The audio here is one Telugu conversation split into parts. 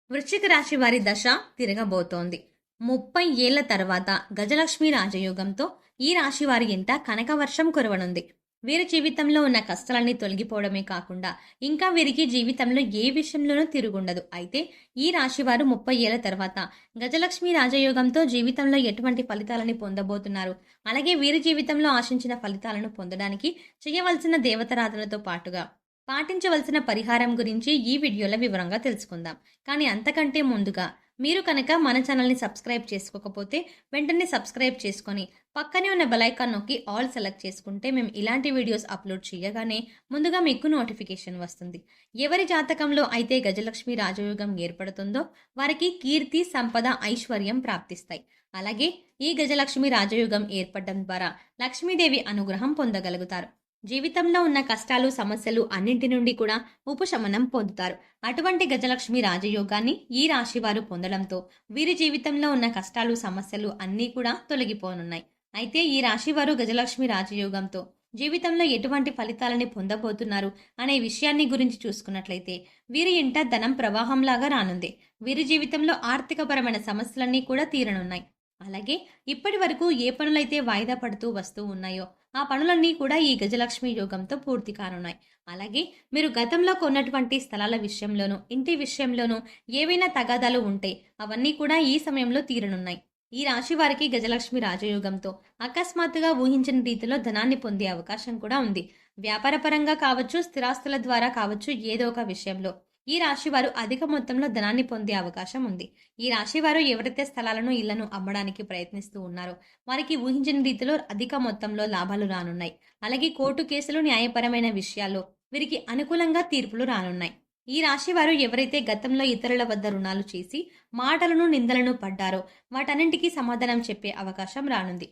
వృశ్చిక రాశి వారి దశ తిరగబోతోంది. 30 ఏళ్ల తర్వాత గజలక్ష్మి రాజయోగంతో ఈ రాశి వారి ఇంట కనకవర్షం కురవనుంది. వీరి జీవితంలో ఉన్న కష్టాలన్నీ తొలగిపోవడమే కాకుండా ఇంకా వీరికి జీవితంలో ఏ విషయంలోనూ తిరుగుండదు. అయితే ఈ రాశి వారు 30 ఏళ్ల తర్వాత గజలక్ష్మి రాజయోగంతో జీవితంలో ఎటువంటి ఫలితాలని పొందబోతున్నారు, అలాగే వీరి జీవితంలో ఆశించిన ఫలితాలను పొందడానికి చేయవలసిన దేవతారాధనతో పాటుగా పాటించవలసిన పరిహారం గురించి ఈ వీడియోలో వివరంగా తెలుసుకుందాం. కానీ అంతకంటే ముందుగా మీరు కనుక మన ఛానల్ని సబ్స్క్రైబ్ చేసుకోకపోతే వెంటనే సబ్స్క్రైబ్ చేసుకొని పక్కనే ఉన్న బెల్ ఐకాన్ నొక్కి ఆల్ సెలెక్ట్ చేసుకుంటే మేము ఇలాంటి వీడియోస్ అప్లోడ్ చేయగానే ముందుగా మీకు నోటిఫికేషన్ వస్తుంది. ఎవరి జాతకంలో అయితే గజలక్ష్మి రాజయోగం ఏర్పడుతుందో వారికి కీర్తి, సంపద, ఐశ్వర్యం ప్రాప్తిస్తాయి. అలాగే ఈ గజలక్ష్మి రాజయోగం ఏర్పడడం ద్వారా లక్ష్మీదేవి అనుగ్రహం పొందగలుగుతారు. జీవితంలో ఉన్న కష్టాలు, సమస్యలు అన్నింటి నుండి కూడా ఉపశమనం పొందుతారు. అటువంటి గజలక్ష్మి రాజయోగాన్ని ఈ రాశి వారు పొందడంతో వీరి జీవితంలో ఉన్న కష్టాలు, సమస్యలు అన్నీ కూడా తొలగిపోనున్నాయి. అయితే ఈ రాశి వారు గజలక్ష్మి రాజయోగంతో జీవితంలో ఎటువంటి ఫలితాలని పొందబోతున్నారు అనే విషయాన్ని గురించి చూసుకున్నట్లయితే వీరి ఇంట ధనం ప్రవాహంలాగా రానుంది. వీరి జీవితంలో ఆర్థికపరమైన సమస్యలన్నీ కూడా తీరనున్నాయి. అలాగే ఇప్పటి వరకు ఏ పనులైతే వాయిదా పడుతూ వస్తూ ఉన్నాయో ఆ పనులన్నీ కూడా ఈ గజలక్ష్మి యోగంతో పూర్తి కానున్నాయి. అలాగే మీరు గతంలో కొన్నటువంటి స్థలాల విషయంలోనూ, ఇంటి విషయంలోనూ ఏవైనా తగాదాలు ఉంటే అవన్నీ కూడా ఈ సమయంలో తీరనున్నాయి. ఈ రాశి వారికి గజలక్ష్మి రాజయోగంతో అకస్మాత్తుగా ఊహించిన రీతిలో ధనాన్ని పొందే అవకాశం కూడా ఉంది. వ్యాపారపరంగా కావచ్చు, స్థిరాస్తుల ద్వారా కావచ్చు, ఏదో ఒక విషయంలో ఈ రాశి వారు అధిక మొత్తంలో ధనాన్ని పొందే అవకాశం ఉంది. ఈ రాశి వారు ఎవరైతే స్థలాలను, ఇళ్లను అమ్మడానికి ప్రయత్నిస్తూ ఉన్నారో వారికి ఊహించిన రీతిలో అధిక మొత్తంలో లాభాలు రానున్నాయి. అలాగే కోర్టు కేసులు, న్యాయపరమైన విషయాల్లో వీరికి అనుకూలంగా తీర్పులు రానున్నాయి. ఈ రాశి వారు ఎవరైతే గతంలో ఇతరుల వద్ద రుణాలు చేసి మాటలను, నిందలను పడ్డారో వాటన్నింటికీ సమాధానం చెప్పే అవకాశం రానుంది.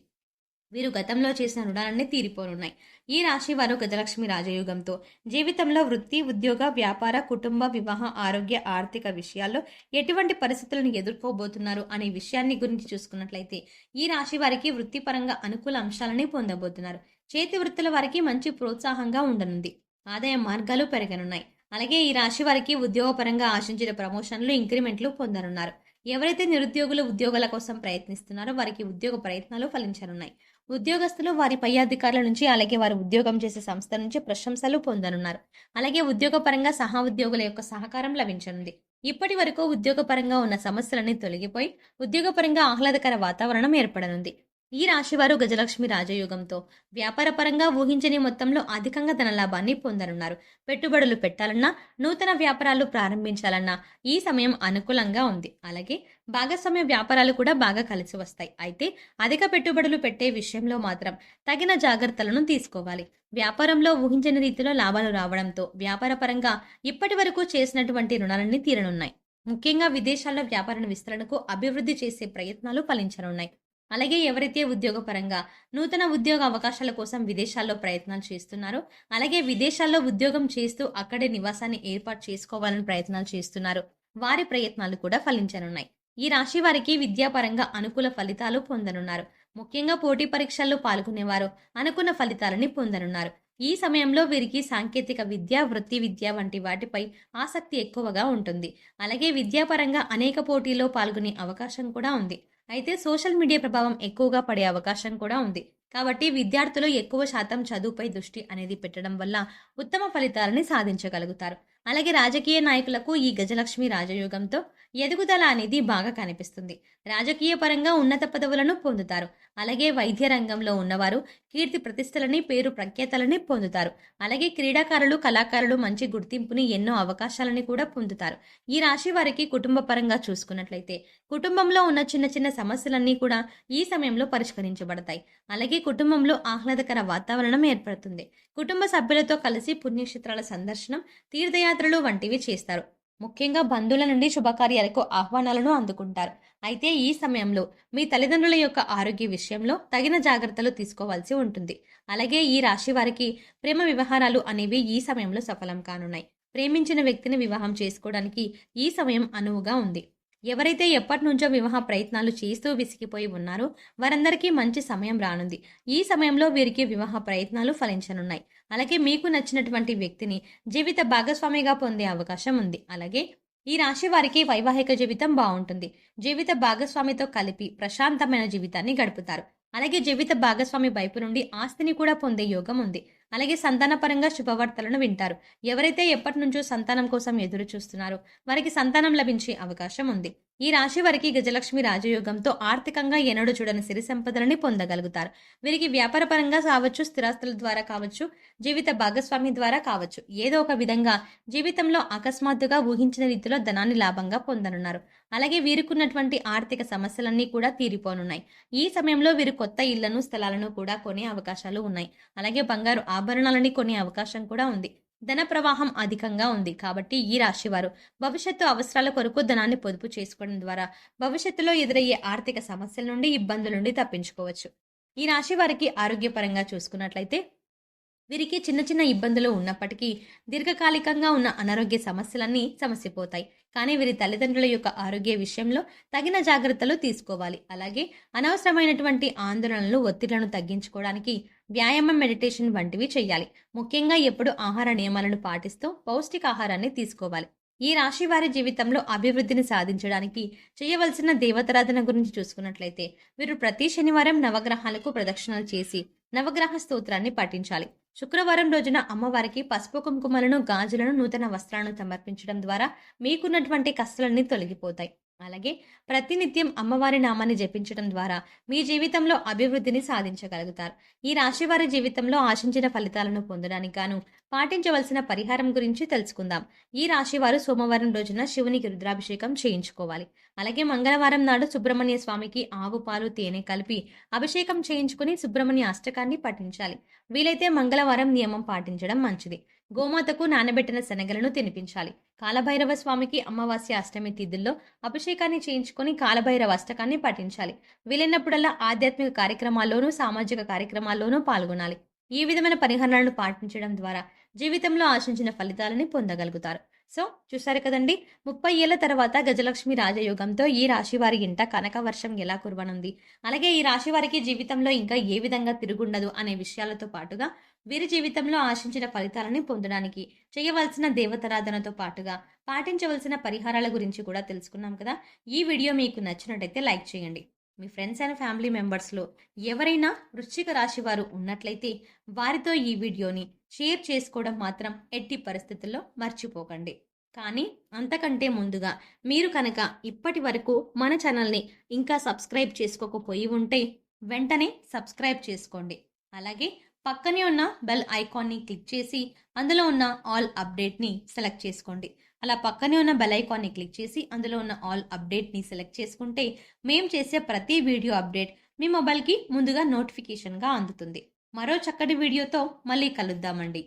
వీరు గతంలో చేసిన రుణాలన్నీ తీరిపోనున్నాయి. ఈ రాశి వారు గజలక్ష్మి రాజయోగంతో జీవితంలో వృత్తి, ఉద్యోగ, వ్యాపార, కుటుంబ, వివాహ, ఆరోగ్య, ఆర్థిక విషయాల్లో ఎటువంటి పరిస్థితులను ఎదుర్కోబోతున్నారు అనే విషయాన్ని గురించి చూసుకున్నట్లయితే ఈ రాశి వారికి వృత్తిపరంగా అనుకూల అంశాలని పొందబోతున్నారు. చేతి వృత్తుల వారికి మంచి ప్రోత్సాహంగా ఉండనుంది. ఆదాయ మార్గాలు పెరగనున్నాయి. అలాగే ఈ రాశి వారికి ఉద్యోగపరంగా ఆశించిన ప్రమోషన్లు, ఇంక్రిమెంట్లు పొందనున్నారు. ఎవరైతే నిరుద్యోగులు ఉద్యోగాల కోసం ప్రయత్నిస్తున్నారో వారికి ఉద్యోగ ప్రయత్నాలు ఫలించనున్నాయి. ఉద్యోగస్తులు వారి పై అధికారుల నుంచి, అలాగే వారు ఉద్యోగం చేసే సంస్థ నుంచి ప్రశంసలు పొందనున్నారు. అలాగే ఉద్యోగపరంగా సహా ఉద్యోగుల యొక్క సహకారం లభించనుంది. ఇప్పటి వరకు ఉద్యోగపరంగా ఉన్న సమస్యలన్నీ తొలగిపోయి ఉద్యోగపరంగా ఆహ్లాదకర వాతావరణం ఏర్పడనుంది. ఈ రాశివారు గజలక్ష్మి రాజయోగంతో వ్యాపారపరంగా ఊహించని మొత్తంలో అధికంగా ధనలాభాన్ని పొందనున్నారు. పెట్టుబడులు పెట్టాలన్నా, నూతన వ్యాపారాలు ప్రారంభించాలన్నా ఈ సమయం అనుకూలంగా ఉంది. అలాగే భాగస్వామ్య వ్యాపారాలు కూడా బాగా కలిసి వస్తాయి. అయితే అధిక పెట్టుబడులు పెట్టే విషయంలో మాత్రం తగిన జాగ్రత్తలను తీసుకోవాలి. వ్యాపారంలో ఊహించని రీతిలో లాభాలు రావడంతో వ్యాపారపరంగా ఇప్పటి వరకు చేసినటువంటి రుణాలన్నీ తీరనున్నాయి. ముఖ్యంగా విదేశాల్లో వ్యాపార విస్తరణకు అభివృద్ధి చేసే ప్రయత్నాలు ఫలించనున్నాయి. అలాగే ఎవరైతే ఉద్యోగపరంగా నూతన ఉద్యోగ అవకాశాల కోసం విదేశాల్లో ప్రయత్నాలు చేస్తున్నారో, అలాగే విదేశాల్లో ఉద్యోగం చేస్తూ అక్కడే నివాసాన్ని ఏర్పాటు చేసుకోవాలని ప్రయత్నాలు చేస్తున్నారు, వారి ప్రయత్నాలు కూడా ఫలించనున్నాయి. ఈ రాశి వారికి విద్యాపరంగా అనుకూల ఫలితాలు పొందనున్నారు. ముఖ్యంగా పోటీ పరీక్షల్లో పాల్గొనేవారు అనుకున్న ఫలితాలని పొందనున్నారు. ఈ సమయంలో వీరికి సాంకేతిక విద్య, వృత్తి విద్య వంటి వాటిపై ఆసక్తి ఎక్కువగా ఉంటుంది. అలాగే విద్యాపరంగా అనేక పోటీల్లో పాల్గొనే అవకాశం కూడా ఉంది. అయితే సోషల్ మీడియా ప్రభావం ఎక్కువగా పడే అవకాశం కూడా ఉంది. కాబట్టి విద్యార్థులు ఎక్కువ శాతం చదువుపై దృష్టి అనేది పెట్టడం వల్ల ఉత్తమ ఫలితాలని సాధించగలుగుతారు. అలాగే రాజకీయ నాయకులకు ఈ గజలక్ష్మి రాజయోగంతో ఎదుగుదల అనేది బాగా కనిపిస్తుంది. రాజకీయ పరంగా ఉన్నత పదవులను పొందుతారు. అలాగే వైద్య రంగంలో ఉన్నవారు కీర్తి ప్రతిష్టలని, పేరు ప్రఖ్యాతలని పొందుతారు. అలాగే క్రీడాకారులు, కళాకారులు మంచి గుర్తింపుని, ఎన్నో అవకాశాలని కూడా పొందుతారు. ఈ రాశి వారికి కుటుంబ పరంగా చూసుకున్నట్లయితే కుటుంబంలో ఉన్న చిన్న చిన్న సమస్యలన్నీ కూడా ఈ సమయంలో పరిష్కరించబడతాయి. అలాగే కుటుంబంలో ఆహ్లాదకర వాతావరణం ఏర్పడుతుంది. కుటుంబ సభ్యులతో కలిసి పుణ్యక్షేత్రాల సందర్శనం, తీర్థయాత్రలు వంటివి చేస్తారు. ముఖ్యంగా బంధువుల నుండి శుభకార్యాలకు ఆహ్వానాలను అందుకుంటారు. అయితే ఈ సమయంలో మీ తల్లిదండ్రుల యొక్క ఆరోగ్య విషయంలో తగిన జాగ్రత్తలు తీసుకోవాల్సి ఉంటుంది. అలాగే ఈ రాశి వారికి ప్రేమ వ్యవహారాలు అనేవి ఈ సమయంలో సఫలం కానున్నాయి. ప్రేమించిన వ్యక్తిని వివాహం చేసుకోవడానికి ఈ సమయం అనువుగా ఉంది. ఎవరైతే ఎప్పటి నుంచో వివాహ ప్రయత్నాలు చేస్తూ విసిగిపోయి ఉన్నారో వారందరికీ మంచి సమయం రానుంది. ఈ సమయంలో వీరికి వివాహ ప్రయత్నాలు ఫలించనున్నాయి. అలాగే మీకు నచ్చినటువంటి వ్యక్తిని జీవిత భాగస్వామిగా పొందే అవకాశం ఉంది. అలాగే ఈ రాశి వారికి వైవాహిక జీవితం బాగుంటుంది. జీవిత భాగస్వామితో కలిపి ప్రశాంతమైన జీవితాన్ని గడుపుతారు. అలాగే జీవిత భాగస్వామి వైపు నుండి ఆస్తిని కూడా పొందే యోగం ఉంది. అలాగే సంతానపరంగా శుభవార్తలను వింటారు. ఎవరైతే ఎప్పటి నుంచో సంతానం కోసం ఎదురు చూస్తున్నారో వారికి సంతానం లభించే అవకాశం ఉంది. ఈ రాశి వారికి గజలక్ష్మి రాజయోగంతో ఆర్థికంగా ఎన్నడూ చూడని సిరి సంపదలని పొందగలుగుతారు. వీరికి వ్యాపారపరంగా కావచ్చు, స్థిరాస్తుల ద్వారా కావచ్చు, జీవిత భాగస్వామి ద్వారా కావచ్చు, ఏదో ఒక విధంగా జీవితంలో అకస్మాత్తుగా ఊహించిన రీతిలో ధనాన్ని లాభంగా పొందనున్నారు. అలాగే వీరికున్నటువంటి ఆర్థిక సమస్యలన్నీ కూడా తీరిపోనున్నాయి. ఈ సమయంలో వీరు కొత్త ఇళ్లను, స్థలాలను కూడా కొనే అవకాశాలు ఉన్నాయి. అలాగే బంగారు ఆభరణాలని కొనే అవకాశం కూడా ఉంది. ధన ప్రవాహం అధికంగా ఉంది. కాబట్టి ఈ రాశివారు భవిష్యత్తు అవసరాల కొరకు ధనాన్ని పొదుపు చేసుకోవడం ద్వారా భవిష్యత్తులో ఎదురయ్యే ఆర్థిక సమస్యల నుండి, ఇబ్బందుల నుండి తప్పించుకోవచ్చు. ఈ రాశి వారికి ఆరోగ్యపరంగా చూసుకున్నట్లయితే వీరికి చిన్న చిన్న ఇబ్బందులు ఉన్నప్పటికీ దీర్ఘకాలికంగా ఉన్న అనారోగ్య సమస్యలన్నీ సమసిపోతాయి. కానీ వీరి తల్లిదండ్రుల యొక్క ఆరోగ్య విషయంలో తగిన జాగ్రత్తలు తీసుకోవాలి. అలాగే అనవసరమైనటువంటి ఆందోళనలు, ఒత్తిళ్లను తగ్గించుకోవడానికి వ్యాయామం, మెడిటేషన్ వంటివి చేయాలి. ముఖ్యంగా ఎప్పుడు ఆహార నియమాలను పాటిస్తూ పౌష్టికాహారాన్ని తీసుకోవాలి. ఈ రాశి వారి జీవితంలో అభివృద్ధిని సాధించడానికి చేయవలసిన దేవతారాధన గురించి చూసుకున్నట్లయితే వీరు ప్రతి శనివారం నవగ్రహాలకు ప్రదక్షిణలు చేసి నవగ్రహ స్తోత్రాన్ని పఠించాలి. శుక్రవారం రోజున అమ్మవారికి పసుపు కుంకుమలను, గాజులను, నూతన వస్త్రాలను సమర్పించడం ద్వారా మీకున్నటువంటి కష్టాలన్నీ తొలగిపోతాయి. అలాగే ప్రతినిత్యం అమ్మవారి నామాన్ని జపించడం ద్వారా మీ జీవితంలో అభివృద్ధిని సాధించగలుగుతారు. ఈ రాశి వారి జీవితంలో ఆశించిన ఫలితాలను పొందడానికి గాను పాటించవలసిన పరిహారం గురించి తెలుసుకుందాం. ఈ రాశి వారు సోమవారం రోజున శివునికి రుద్రాభిషేకం చేయించుకోవాలి. అలాగే మంగళవారం నాడు సుబ్రహ్మణ్య స్వామికి ఆవు పాలు, తేనె కలిపి అభిషేకం చేయించుకుని సుబ్రహ్మణ్య అష్టకాన్ని పఠించాలి. వీలైతే మంగళవారం నియమం పాటించడం మంచిది. గోమాతకు నానబెట్టిన శనగలను తినిపించాలి. కాలభైరవ స్వామికి అమావాస్య, అష్టమి తిథుల్లో అభిషేకాన్ని చేయించుకొని కాలభైరవ అష్టకాన్ని పఠించాలి. వీలైనప్పుడల్లా ఆధ్యాత్మిక కార్యక్రమాల్లోనూ, సామాజిక కార్యక్రమాల్లోనూ పాల్గొనాలి. ఈ విధమైన పరిహారాలను పాటించడం ద్వారా జీవితంలో ఆశించిన ఫలితాలని పొందగలుగుతారు. సో చూసారు కదండి, 30 ఏళ్ల తర్వాత గజలక్ష్మి రాజయోగంతో ఈ రాశి వారి ఇంట కనక వర్షం ఎలా కురవనుంది, అలాగే ఈ రాశి వారికి జీవితంలో ఇంకా ఏ విధంగా తిరుగుండదు అనే విషయాలతో పాటుగా వీరి జీవితంలో ఆశించిన ఫలితాలని పొందడానికి చేయవలసిన దేవతారాధనతో పాటుగా పాటించవలసిన పరిహారాల గురించి కూడా తెలుసుకున్నాం కదా. ఈ వీడియో మీకు నచ్చినట్టయితే లైక్ చేయండి. మీ ఫ్రెండ్స్ అండ్ ఫ్యామిలీ మెంబర్స్లో ఎవరైనా వృశ్చిక రాశి వారు ఉన్నట్లయితే వారితో ఈ వీడియోని షేర్ చేసుకోవడం మాత్రం ఎట్టి పరిస్థితుల్లో మర్చిపోకండి. కానీ అంతకంటే ముందుగా మీరు కనుక ఇప్పటి వరకు మన ఛానల్ని ఇంకా సబ్స్క్రైబ్ చేసుకోకపోయి ఉంటే వెంటనే సబ్స్క్రైబ్ చేసుకోండి. అలాగే పక్కనే ఉన్న బెల్ ఐకాన్ని క్లిక్ చేసి అందులో ఉన్న ఆల్ అప్డేట్ని సెలెక్ట్ చేసుకోండి. అలా పక్కనే ఉన్న బెల్ ఐకాన్ని క్లిక్ చేసి అందులో ఉన్న ఆల్ అప్డేట్ని సెలెక్ట్ చేసుకుంటే మేము చేసే ప్రతి వీడియో అప్డేట్ మీ మొబైల్కి ముందుగా నోటిఫికేషన్గా అందుతుంది. మరో చక్కటి వీడియోతో మళ్ళీ కలుద్దామండి.